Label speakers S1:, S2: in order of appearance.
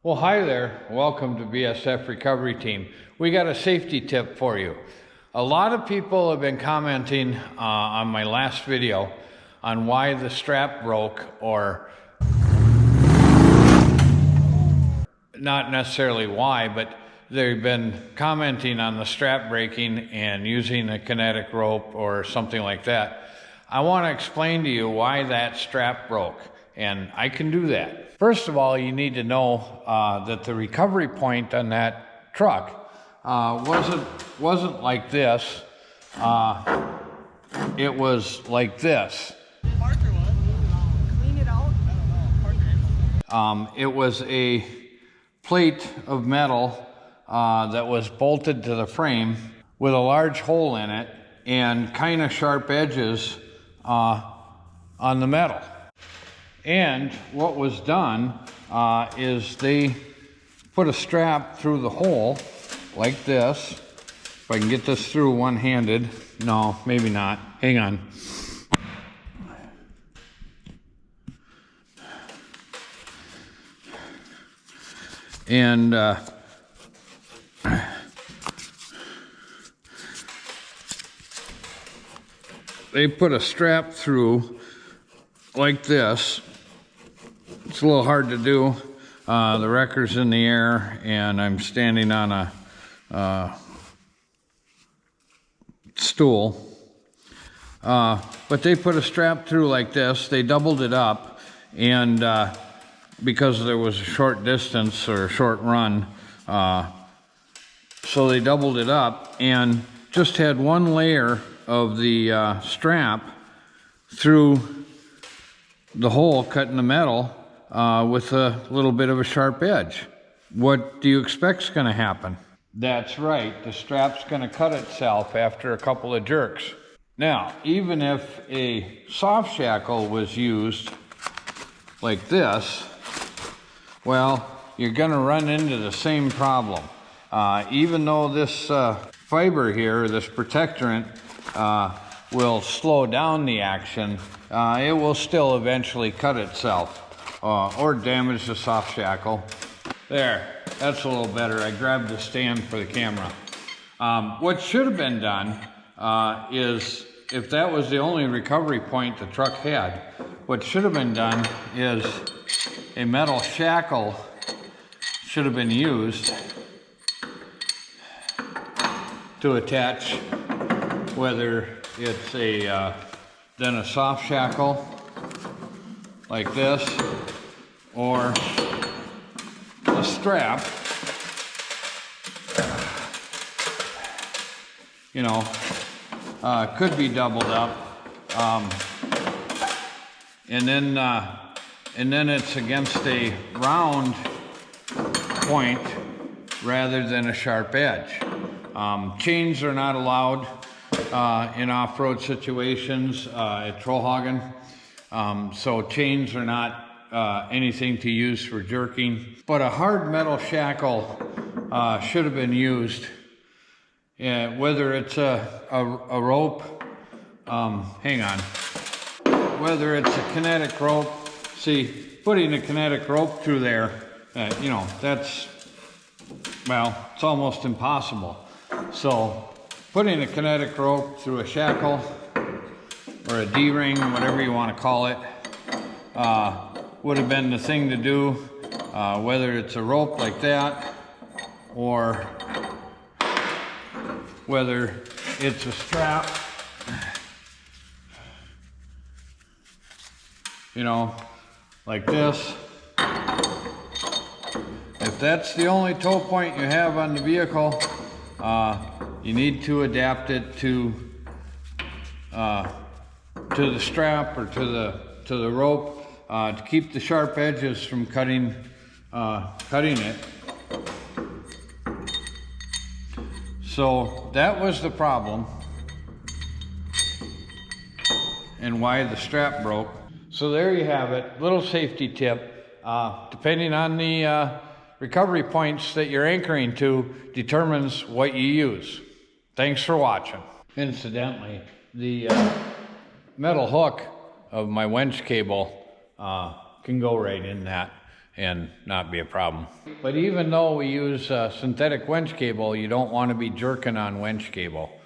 S1: Well, hi there. Welcome to BSF Recovery Team. We got a safety tip for you. A lot of people have been commenting on my last video on why the strap broke, or not necessarily why, but they've been commenting on the strap breaking and using a kinetic rope or something like that. I want to explain to you why that strap broke, and I can do that. First of all, you need to know that the recovery point on that truck wasn't like this. It was like this. It was a plate of metal that was bolted to the frame with a large hole in it and kind of sharp edges on the metal. And what was done is they put a strap through the hole like this. If I can get this through one-handed. No, maybe not. Hang on. And they put a strap through like this. It's a little hard to do. The wrecker's in the air and I'm standing on a stool. But they put a strap through like this. They doubled it up, and because there was a short distance or a short run, so they doubled it up and just had one layer of the strap through the hole cut in the metal with a little bit of a sharp edge. What do you expect's going to happen? That's right, the strap's going to cut itself after a couple of jerks. Now, even if a soft shackle was used like this, well, you're going to run into the same problem. Even though this fiber here, this protectorant, will slow down the action, it will still eventually cut itself or damage the soft shackle. There, that's a little better. I grabbed the stand for the camera. What should have been done is, if that was the only recovery point the truck had, what should have been done is a metal shackle should have been used to attach, whether it's then a soft shackle like this, or a strap, you know, could be doubled up, and then it's against a round point rather than a sharp edge. Chains are not allowed in off-road situations at Trollhagen. So chains are not anything to use for jerking. But a hard metal shackle should have been used, whether it's a rope, hang on, whether it's a kinetic rope. See, putting a kinetic rope through there, you know, that's, well, it's almost impossible. So putting a kinetic rope through a shackle or a D-ring, whatever you want to call it, would have been the thing to do, whether it's a rope like that or whether it's a strap, you know, like this. If that's the only tow point you have on the vehicle, you need to adapt it to the strap or to the rope to keep the sharp edges from cutting it. So that was the problem and why the strap broke. So there you have it, little safety tip. Depending on the recovery points that you're anchoring to determines what you use. Thanks for watching. Incidentally, the metal hook of my winch cable can go right in that. and not be a problem. But even though we use synthetic winch cable, you don't want to be jerking on winch cable.